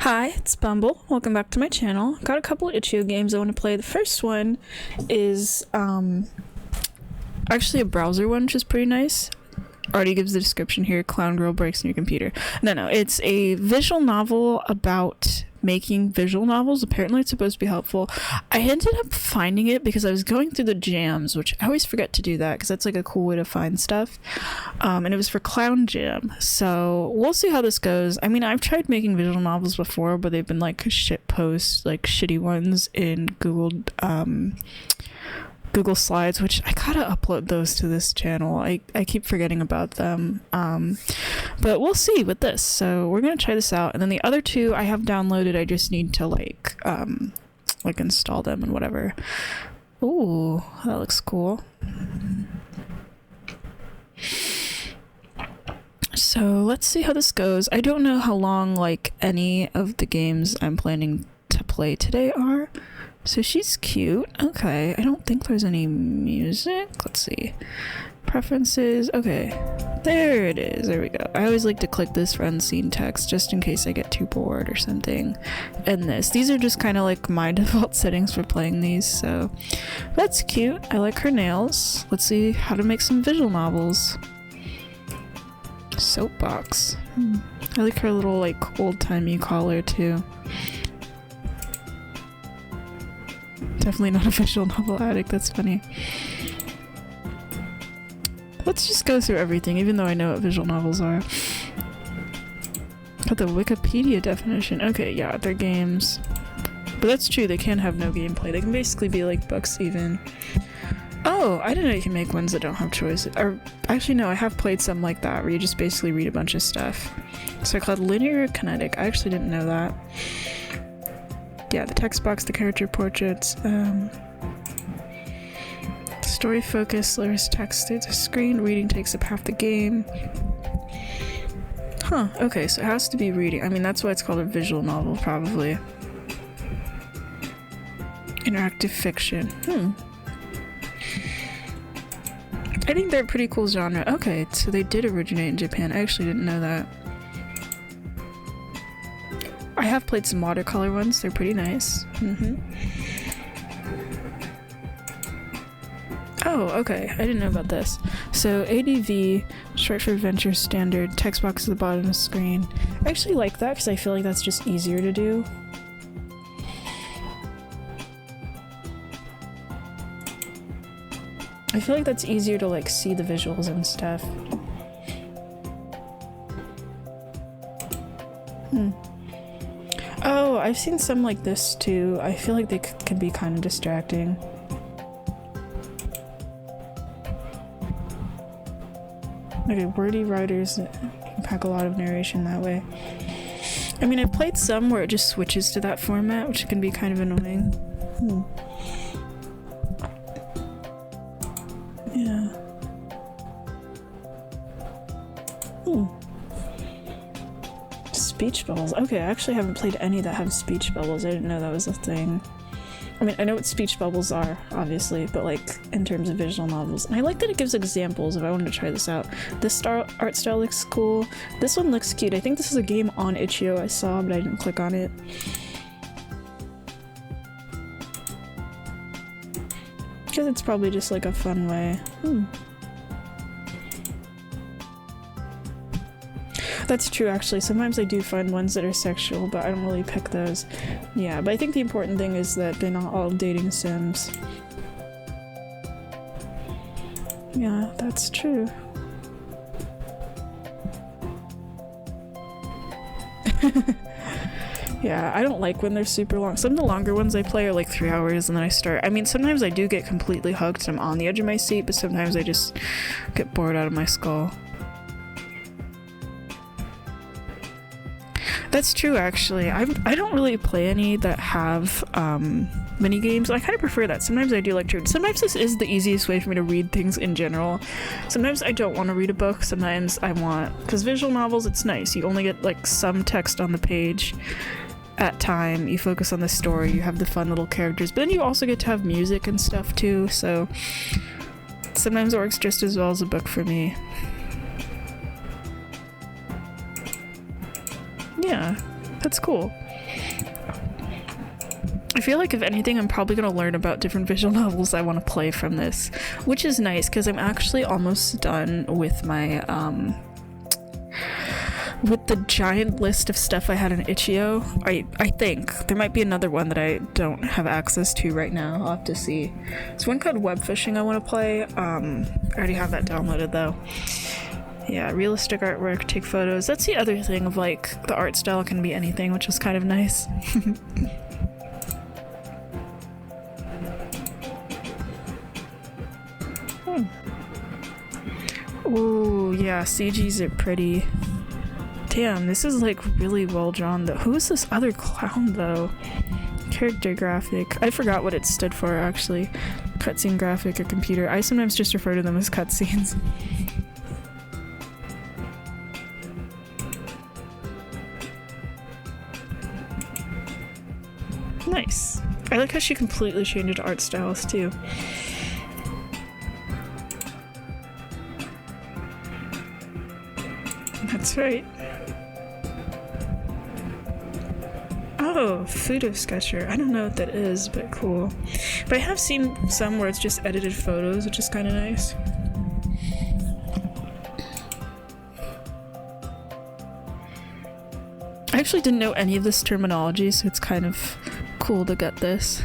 Hi, it's Bumble. Welcome back to my channel. Got a couple of itch.io games I want to play. The first one is actually a browser one, which is pretty nice. Already gives the description here. Clown girl breaks in your computer. No, it's a visual novel about making visual novels. Apparently it's supposed to be helpful. I ended up finding it because I was going through the jams, which I always forget to do that because that's like a cool way to find stuff. And it was for Clown Jam, so we'll see how this goes. I mean, I've tried making visual novels before, but they've been like shit posts, like shitty ones in Google Slides, which I gotta upload those to this channel. I keep forgetting about them. But we'll see with this. So we're gonna try this out, and then the other two I have downloaded. I just need to like install them and whatever. Ooh, that looks cool. So let's see how this goes. I don't know how long like any of the games I'm planning to play today are. So she's cute. Okay, I don't think there's any music. Let's see. Preferences. Okay, there it is. There we go. I always like to click this for unseen text just in case I get too bored or something. And these are just kind of like my default settings for playing these, so that's cute. I like her nails. Let's see how to make some visual novels. Soapbox. I like her little like old-timey collar too. Definitely not a visual novel addict, that's funny. Let's just go through everything, even though I know what visual novels are. Got the Wikipedia definition. Okay, yeah, they're games. But that's true, they can have no gameplay. They can basically be like books even. Oh, I didn't know you can make ones that don't have choices. Or, actually no, I have played some like that, where you just basically read a bunch of stuff. So they're called linear or kinetic. I actually didn't know that. Yeah, the text box, the character portraits, story focus, lowers text stays a screen, reading takes up half the game. Huh, okay, so it has to be reading. I mean, that's why it's called a visual novel, probably. Interactive fiction. I think they're a pretty cool genre. Okay, so they did originate in Japan. I actually didn't know that. I have played some watercolor ones, they're pretty nice. Oh, okay, I didn't know about this. So ADV, short for Adventure Standard, text box at the bottom of the screen. I actually like that because I feel like that's just easier to do. I feel like that's easier to like see the visuals and stuff. Oh, I've seen some like this too. I feel like they can be kind of distracting. Okay, wordy writers pack a lot of narration that way. I mean, I've played some where it just switches to that format, which can be kind of annoying. Yeah. Speech bubbles. Okay, I actually haven't played any that have speech bubbles. I didn't know that was a thing. I mean, I know what speech bubbles are, obviously, but like in terms of visual novels. And I like that it gives examples if I wanted to try this out. This art style looks cool. This one looks cute. I think this is a game on itch.io I saw, but I didn't click on it. Because it's probably just like a fun way. That's true, actually. Sometimes I do find ones that are sexual, but I don't really pick those. Yeah, but I think the important thing is that they're not all dating sims. Yeah, that's true. Yeah, I don't like when they're super long. Some of the longer ones I play are like 3 hours and then I start. I mean, sometimes I do get completely hooked and I'm on the edge of my seat, but sometimes I just get bored out of my skull. That's true, actually. I don't really play any that have mini games. I kind of prefer that. Sometimes I do like to read. Sometimes this is the easiest way for me to read things in general. Sometimes I don't want to read a book. Sometimes I want, because visual novels, it's nice. You only get like some text on the page at time. You focus on the story. You have the fun little characters, but then you also get to have music and stuff too. So sometimes it works just as well as a book for me. Yeah. That's cool. I feel like if anything, I'm probably gonna learn about different visual novels I want to play from this, which is nice because I'm actually almost done with my with the giant list of stuff I had in Itch.io. I think there might be another one that I don't have access to right now. I'll have to see. There's one called Web Fishing I want to play. I already have that downloaded though. Yeah, realistic artwork, take photos. That's the other thing of like the art style can be anything, which is kind of nice. Oh yeah, CGs are pretty. Damn, this is like really well drawn though. Who is this other clown though? Character graphic. I forgot what it stood for actually. Cutscene graphic or computer. I sometimes just refer to them as cutscenes. Nice. I like how she completely changed art styles too. That's right. Oh, Photo Sketcher. I don't know what that is, but cool. But I have seen some where it's just edited photos, which is kind of nice. I actually didn't know any of this terminology, so it's kind of cool to get this.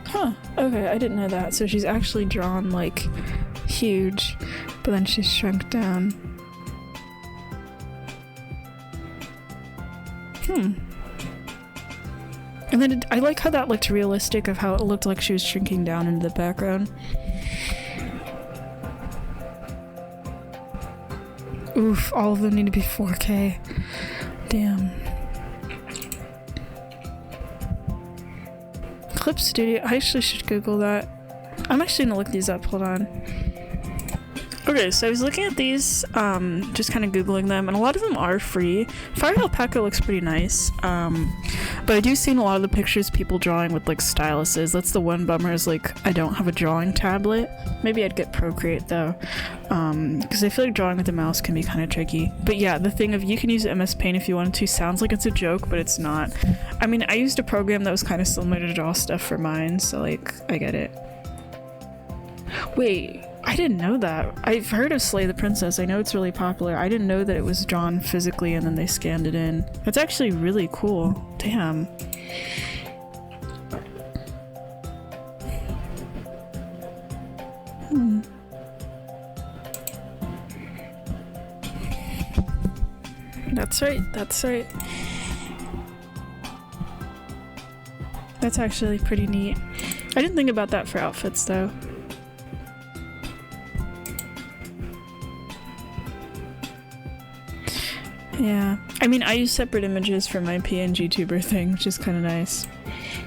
Huh, okay, I didn't know that. So she's actually drawn like huge, but then she's shrunk down. And then I like how that looked realistic of how it looked like she was shrinking down into the background. Oof, all of them need to be 4K. Damn. Clip Studio, I actually should Google that. I'm actually gonna look these up, hold on. Okay, so I was looking at these, just kind of Googling them, and a lot of them are free. Fire Alpaca looks pretty nice, but I do see in a lot of the pictures people drawing with like styluses. That's the one bummer is like, I don't have a drawing tablet. Maybe I'd get Procreate though, because I feel like drawing with a mouse can be kind of tricky. But yeah, the thing of you can use MS Paint if you wanted to sounds like it's a joke, but it's not. I mean, I used a program that was kind of similar to draw stuff for mine, so like, I get it. Wait. I didn't know that. I've heard of Slay the Princess. I know it's really popular. I didn't know that it was drawn physically and then they scanned it in. That's actually really cool. Damn. That's right. That's right. That's actually pretty neat. I didn't think about that for outfits though. Yeah, I mean, I use separate images for my PNG tuber thing, which is kind of nice.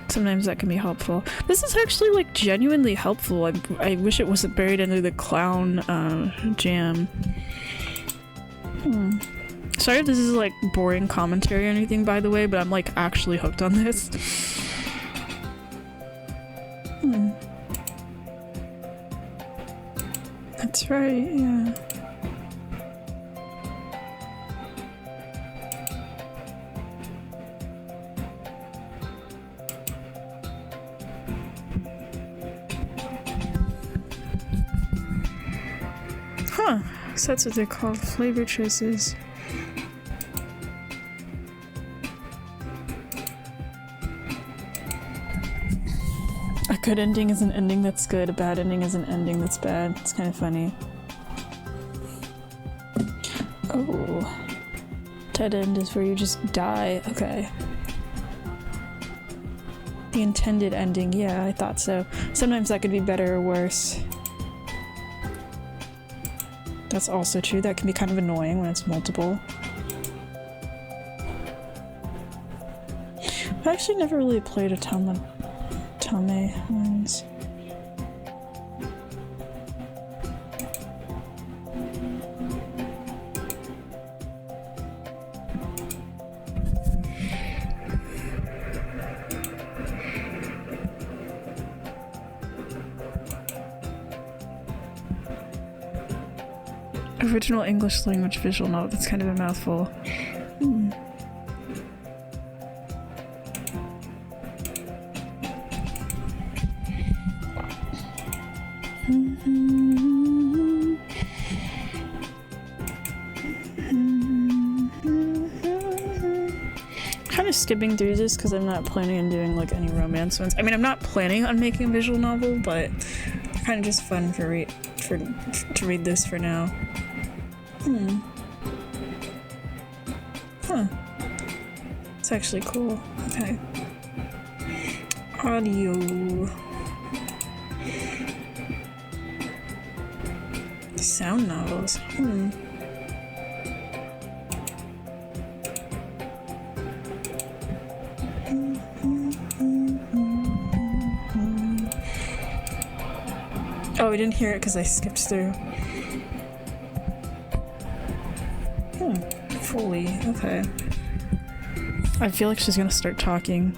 Sometimes that can be helpful. This is actually, like, genuinely helpful. I wish it wasn't buried under the clown jam. Sorry if this is, like, boring commentary or anything, by the way, but I'm, like, actually hooked on this. That's right, yeah. So that's what they're called, flavor choices. A good ending is an ending that's good, a bad ending is an ending that's bad. It's kind of funny. Oh. Dead end is where you just die. Okay. The intended ending, yeah, I thought so. Sometimes that could be better or worse. That's also true. That can be kind of annoying when it's multiple. I've actually never really played a Tame ones. Original English language visual novel. That's kind of a mouthful. Hmm. Kind of skipping through this because I'm not planning on doing like any romance ones. I mean, I'm not planning on making a visual novel, but kind of just fun to read this for now. Huh. It's actually cool. Okay. Audio. Sound novels. Oh, I didn't hear it because I skipped through. Fully. Okay. I feel like she's gonna start talking.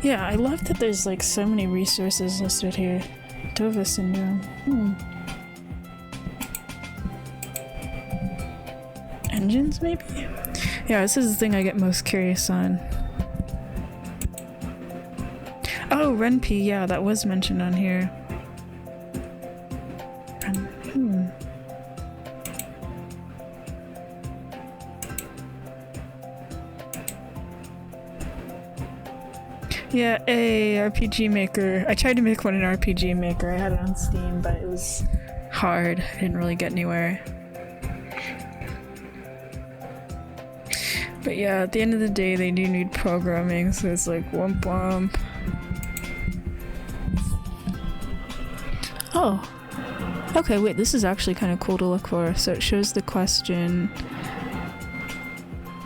Yeah, I love that there's like so many resources listed here. Dova syndrome. Engines, maybe? Yeah, this is the thing I get most curious on. Oh, Ren'Py, yeah, that was mentioned on here. Yeah, a RPG Maker. I tried to make one in RPG Maker. I had it on Steam, but it was hard. I didn't really get anywhere. But yeah, at the end of the day, they do need programming, so it's like womp womp. Oh. Okay, wait, this is actually kind of cool to look for. So it shows the question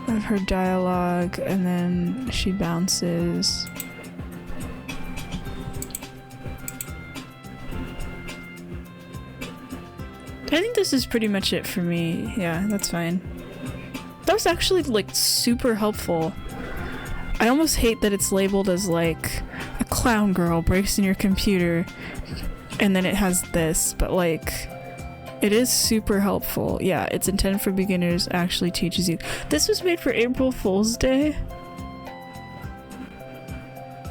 of her dialogue, and then she bounces. I think this is pretty much it for me. Yeah, that's fine. That was actually like super helpful. I almost hate that it's labeled as like a clown girl breaks in your computer and then it has this, but like it is super helpful. Yeah, it's intended for beginners, actually teaches you. This was made for April Fool's Day.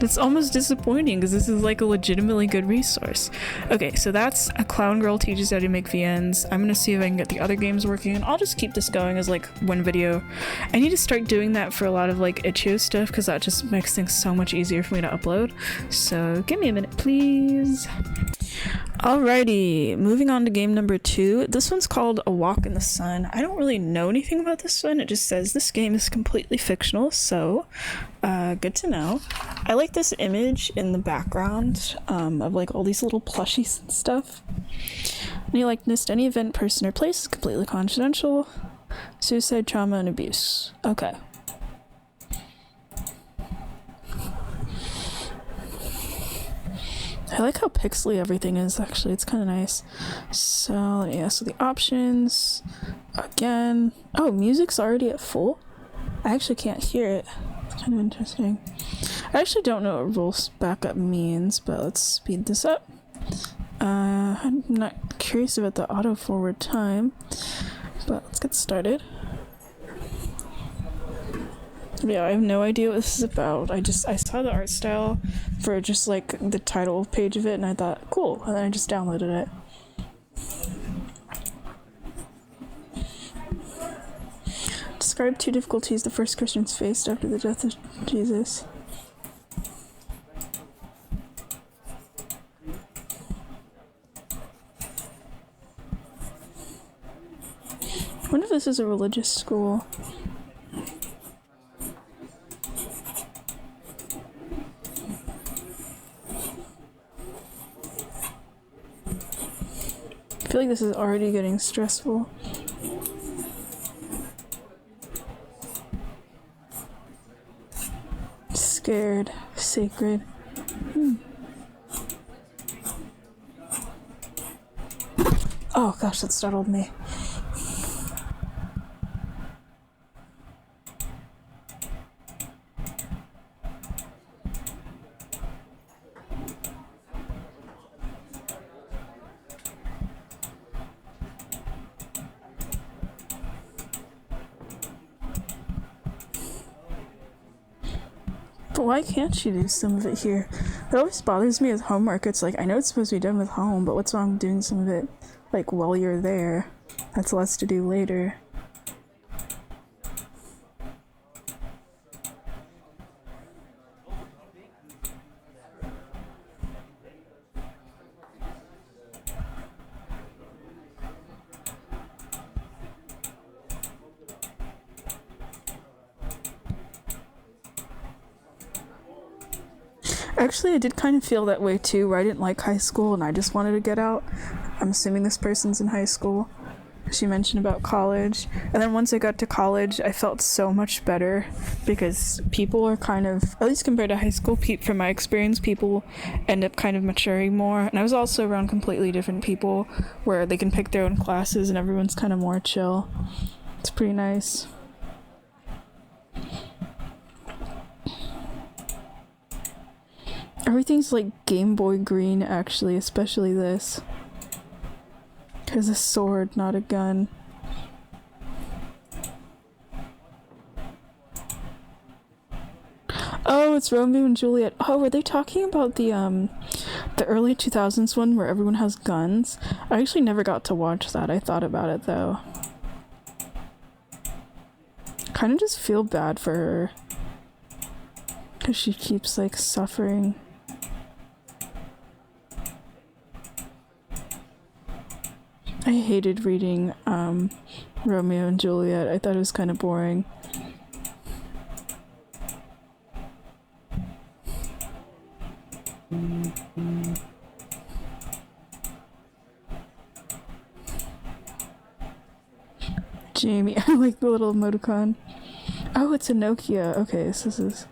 It's almost disappointing because this is like a legitimately good resource. Okay, so that's a clown girl teaches how to make VNs. I'm gonna see if I can get the other games working, and I'll just keep this going as like one video. I need to start doing that for a lot of like itch.io stuff because that just makes things so much easier for me to upload. So give me a minute, please. Alrighty, moving on to game number 2. This one's called A Walk in the Sun. I don't really know anything about this one. It just says this game is completely fictional, so good to know. I like this image in the background of like all these little plushies and stuff. Any likeness to any event, person, or place is completely confidential. Suicide, trauma, and abuse. Okay. I like how pixely everything is, actually. It's kind of nice. So, yeah, so the options, again. Oh, music's already at full? I actually can't hear it. It's kind of interesting. I actually don't know what rules backup means, but let's speed this up. I'm not curious about the auto forward time, but let's get started. Yeah, I have no idea what this is about. I saw the art style for just like the title page of it and I thought, cool, and then I just downloaded it. Describe 2 difficulties the first Christians faced after the death of Jesus. I wonder if this is a religious school. I feel like this is already getting stressful. scared. Sacred. Oh gosh, that startled me. But why can't she do some of it here? It always bothers me with homework. It's like, I know it's supposed to be done with home, but what's wrong with doing some of it, like, while you're there? That's less to do later. Actually, I did kind of feel that way too, where I didn't like high school and I just wanted to get out. I'm assuming this person's in high school. She mentioned about college. And then once I got to college, I felt so much better because people are kind of, at least compared to high school, from my experience, people end up kind of maturing more. And I was also around completely different people where they can pick their own classes and everyone's kind of more chill. It's pretty nice. Everything's like Game Boy green, actually, especially this. There's a sword, not a gun. Oh, it's Romeo and Juliet. Oh, were they talking about the early 2000s one where everyone has guns? I actually never got to watch that. I thought about it though. Kind of just feel bad for her. Because she keeps like suffering. I hated reading Romeo and Juliet. I thought it was kind of boring. Jamie, I like the little emoticon. Oh, it's a Nokia. Okay, so this is...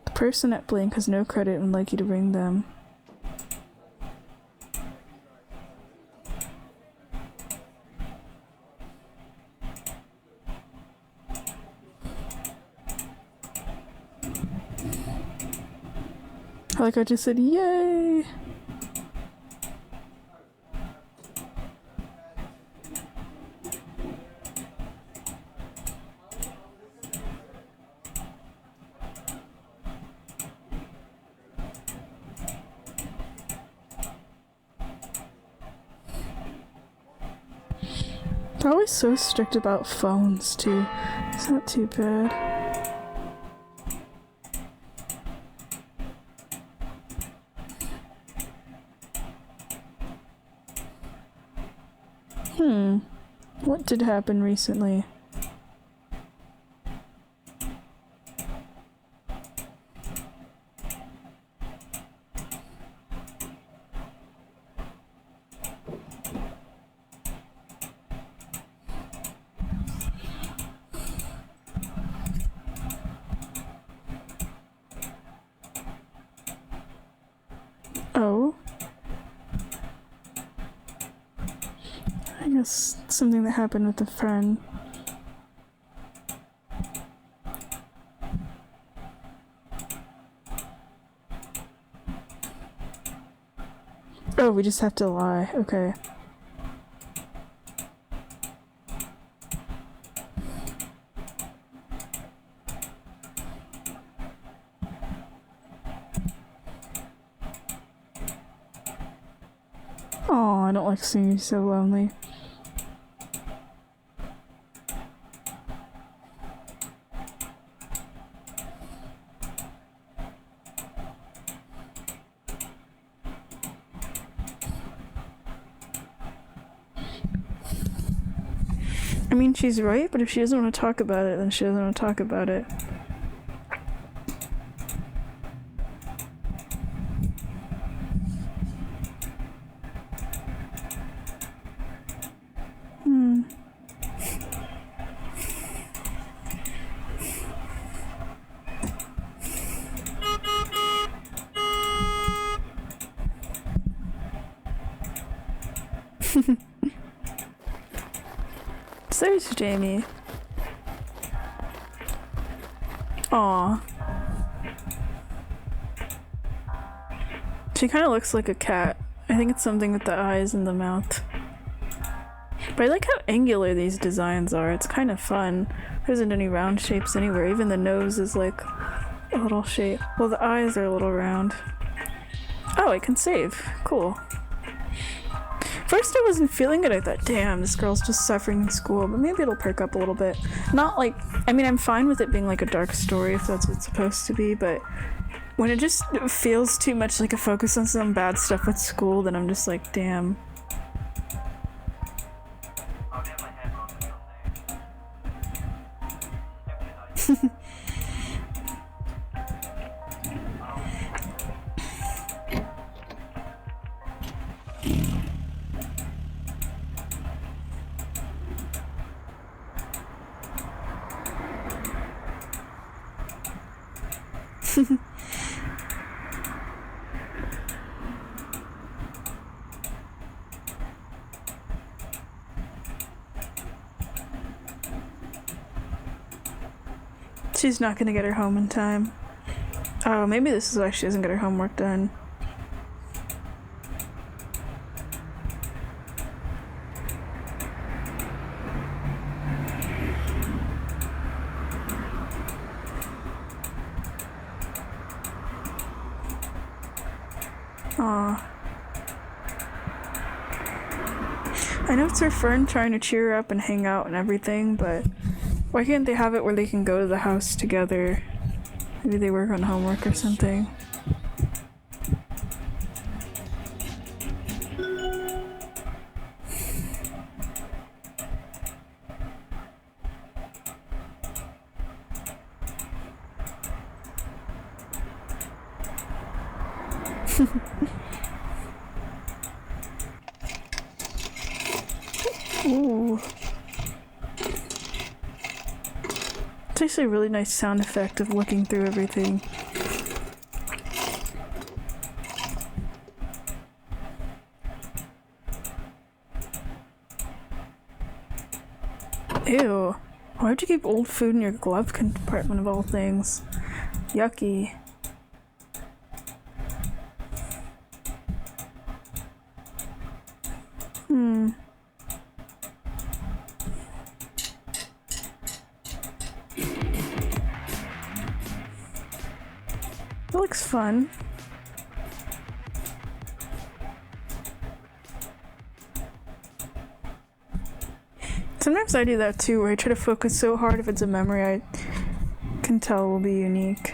The person at Blink has no credit and would like you to ring them. Like I just said, yay! They're always so strict about phones too. It's not too bad. What did happen recently? Oh. I guess something that happened with a friend. Oh, we just have to lie. Okay. Oh, I don't like seeing you so lonely. I mean, she's right, but if she doesn't want to talk about it, then she doesn't want to talk about it. So there's Jamie. Aw. She kind of looks like a cat. I think it's something with the eyes and the mouth. But I like how angular these designs are. It's kind of fun. There isn't any round shapes anywhere. Even the nose is like a little shape. Well, the eyes are a little round. Oh, I can save. Cool. First I wasn't feeling it. I thought, damn, this girl's just suffering in school. But maybe it'll perk up a little bit. Not like... I mean, I'm fine with it being like a dark story if that's what it's supposed to be, but when it just feels too much like a focus on some bad stuff with school, then I'm just like, damn. She's not gonna get her home in time. Oh, maybe this is why she doesn't get her homework done. Aw. I know it's her friend trying to cheer her up and hang out and everything, but why can't they have it where they can go to the house together? Maybe they work on homework or something. Ooh. It's actually a really nice sound effect of looking through everything. Ew. Why'd you keep old food in your glove compartment of all things? Yucky. That looks fun. Sometimes I do that too, where I try to focus so hard if it's a memory I can tell will be unique.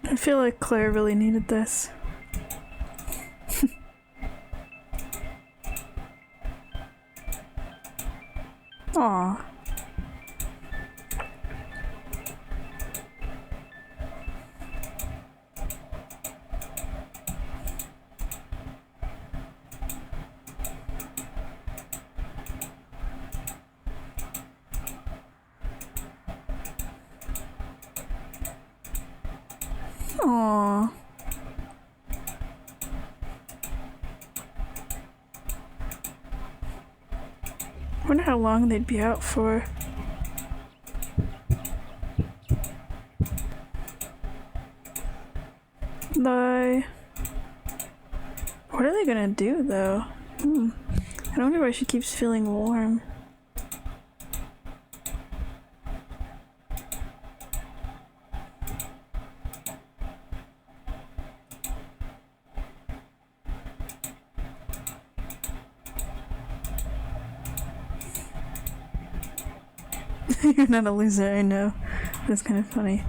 I feel like Claire really needed this. Aw. Aw. Wonder how long they'd be out for. Bye. What are they gonna do though? I wonder why she keeps feeling warm. You're not a loser, I know. That's kind of funny.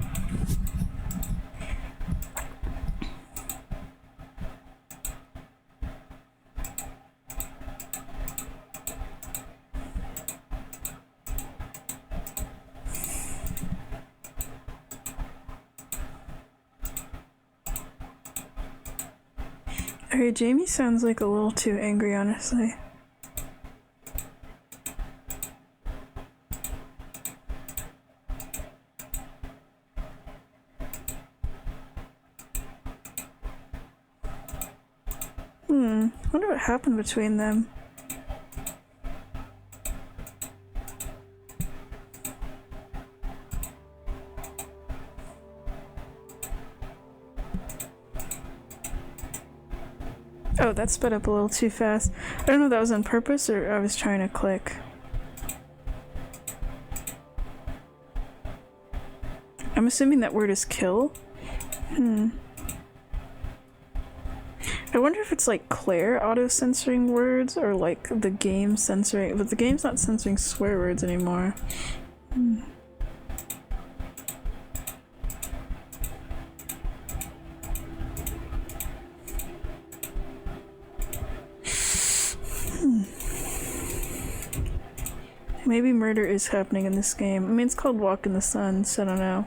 Alright, Jamie sounds like a little too angry, honestly. Wonder what happened between them. Oh, that sped up a little too fast. I don't know if that was on purpose or I was trying to click. I'm assuming that word is kill. I wonder if it's like Claire auto-censoring words or like the game censoring, but the game's not censoring swear words anymore. Maybe murder is happening in this game. I mean, it's called Walk in the Sun, so I don't know.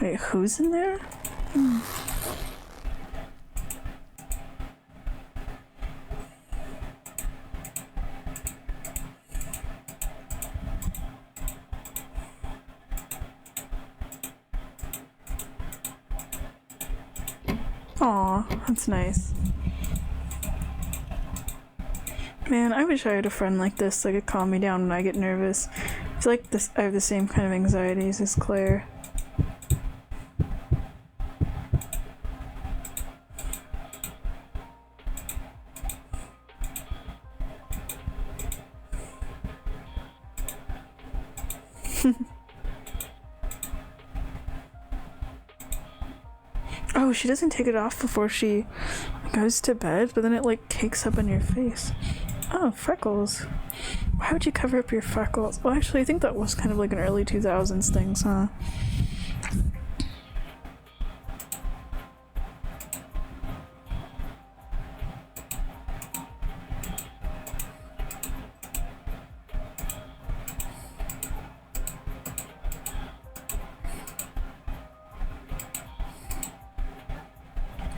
Wait, who's in there? Aw, that's nice. Man, I wish I had a friend like this that could calm me down when I get nervous. I feel like I have the same kind of anxieties as Claire. Oh, she doesn't take it off before she goes to bed, but then it like cakes up on your face. Oh, freckles. Why would you cover up your freckles? Well, actually, I think that was kind of like an early 2000s thing, huh?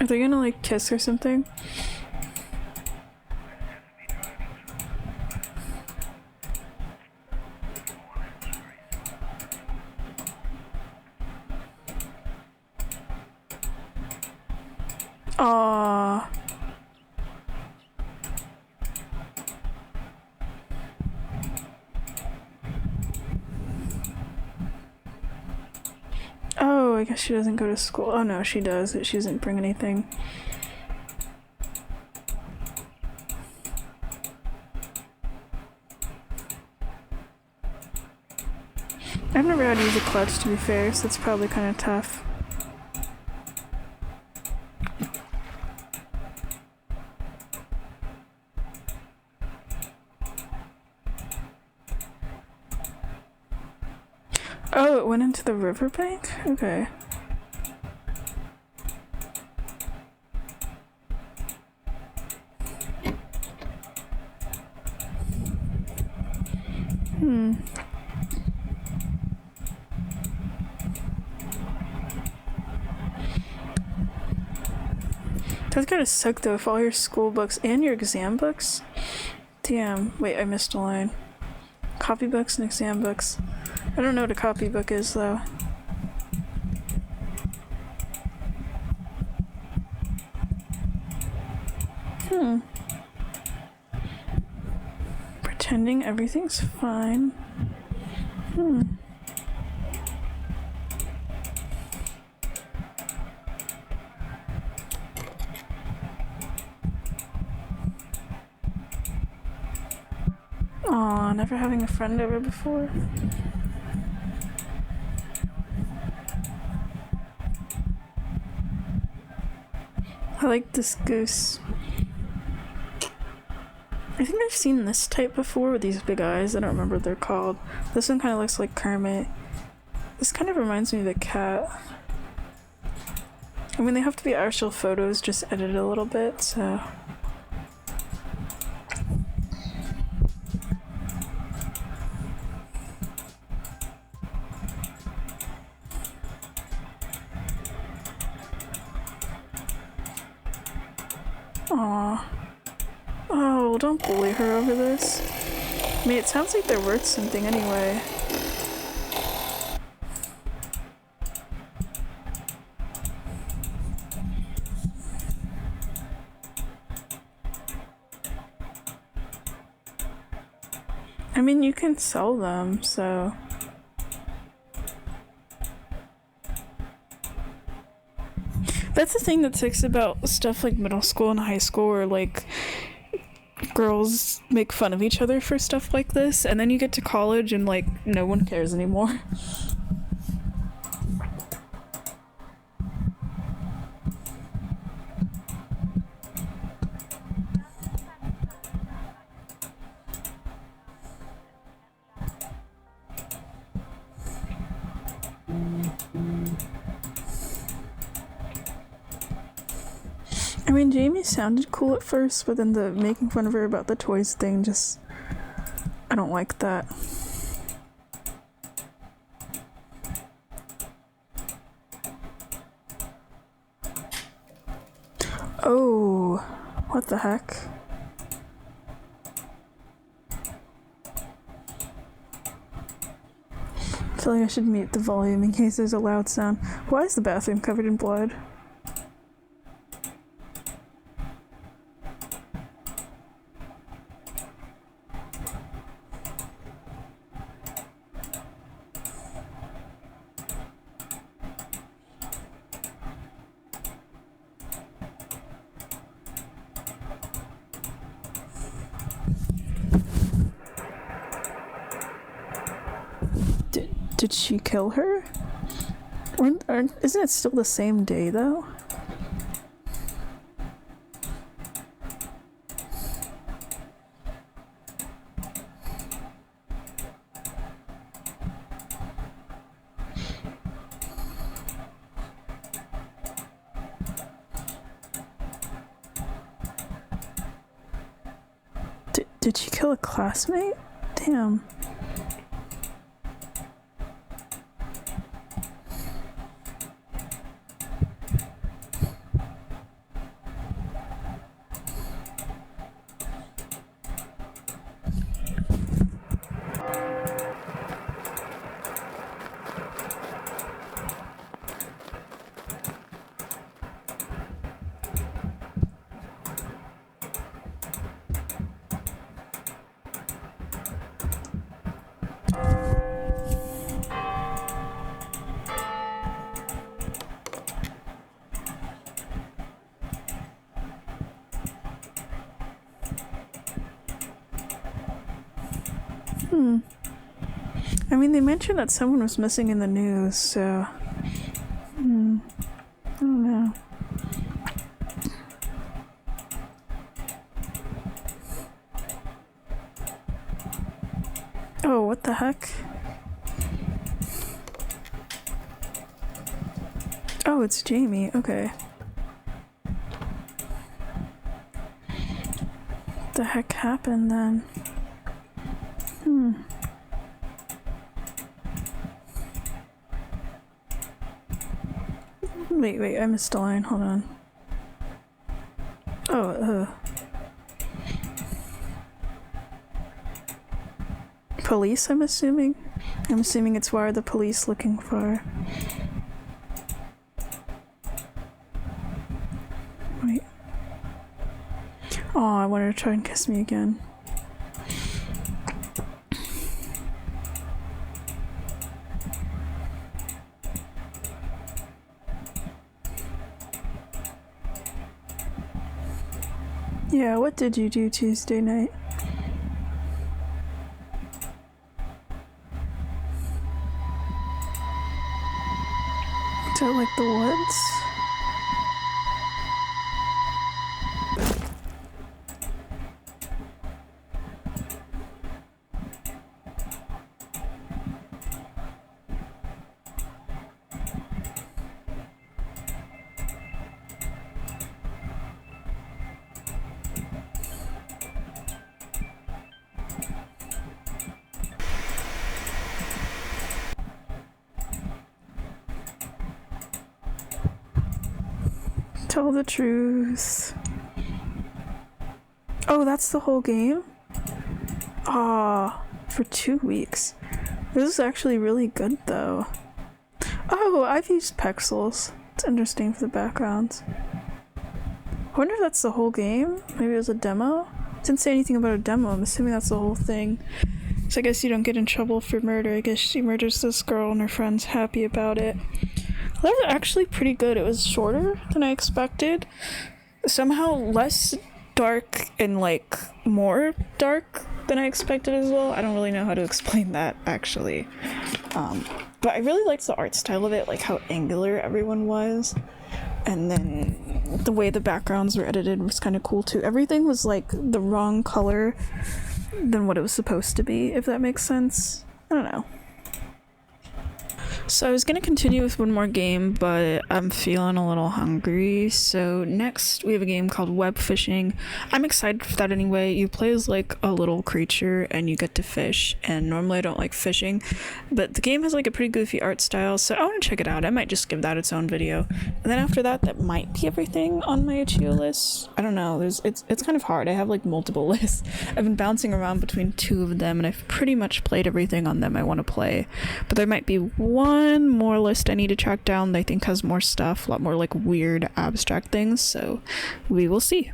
Are they gonna like kiss or something? Aww. Oh, I guess she doesn't go to school. Oh no, she does. She doesn't bring anything. I've never had to use a clutch, to be fair, so it's probably kind of tough. Oh, it went into the riverbank? Okay. That's gotta suck though, if all your school books and your exam books. Damn. Wait, I missed a line. Copybooks and exam books. I don't know what a copybook is though. Pretending everything's fine. Aw, never having a friend over before. I like this goose. I think I've seen this type before with these big eyes. I don't remember what they're called. This one kind of looks like Kermit. This kind of reminds me of the cat. I mean, they have to be actual photos, just edited a little bit, so... Aww. Oh, don't bully her over this. I mean, it sounds like they're worth something anyway. I mean, you can sell them, so... That's the thing that sucks about stuff like middle school and high school, where, like, girls make fun of each other for stuff like this, and then you get to college and, like, no one cares anymore. I mean, Jamie sounded cool at first, but then the making fun of her about the toys thing just... I don't like that. Oh, what the heck? I feel like I should mute the volume in case there's a loud sound. Why is the bathroom covered in blood? Did she kill her? Isn't it still the same day, though? Did she kill a classmate? Damn. I mean, they mentioned that someone was missing in the news, so... I don't know. Oh, what the heck? Oh, it's Jamie. Okay. What the heck happened then? Wait, I missed a line. Hold on. Oh, police, I'm assuming? I'm assuming it's why are the police looking for... Wait. Oh, I want her to try and kiss me again. Yeah, what did you do Tuesday night? Is that like the woods? Tell the truth. Oh, that's the whole game? Ah, for 2 weeks. This is actually really good though. Oh, I've used Pexels. It's interesting for the backgrounds. I wonder if that's the whole game? Maybe it was a demo? It didn't say anything about a demo. I'm assuming that's the whole thing. So I guess you don't get in trouble for murder. I guess she murders this girl and her friend's happy about it. That was actually pretty good. It was shorter than I expected. Somehow less dark and like more dark than I expected as well. I don't really know how to explain that actually. But I really liked the art style of it, like how angular everyone was. And then the way the backgrounds were edited was kind of cool too. Everything was like the wrong color than what it was supposed to be, if that makes sense. I don't know. So I was gonna continue with one more game, but I'm feeling a little hungry. So next we have a game called Web Fishing. I'm excited for that anyway. You play as like a little creature and you get to fish. And normally I don't like fishing, but the game has like a pretty goofy art style, so I want to check it out. I might just give that its own video. And then after that, that might be everything on my itch.io list. I don't know. It's kind of hard. I have like multiple lists. I've been bouncing around between two of them, and I've pretty much played everything on them I want to play. But there might be one more list I need to track down that I think has more stuff, a lot more like weird abstract things, so we will see.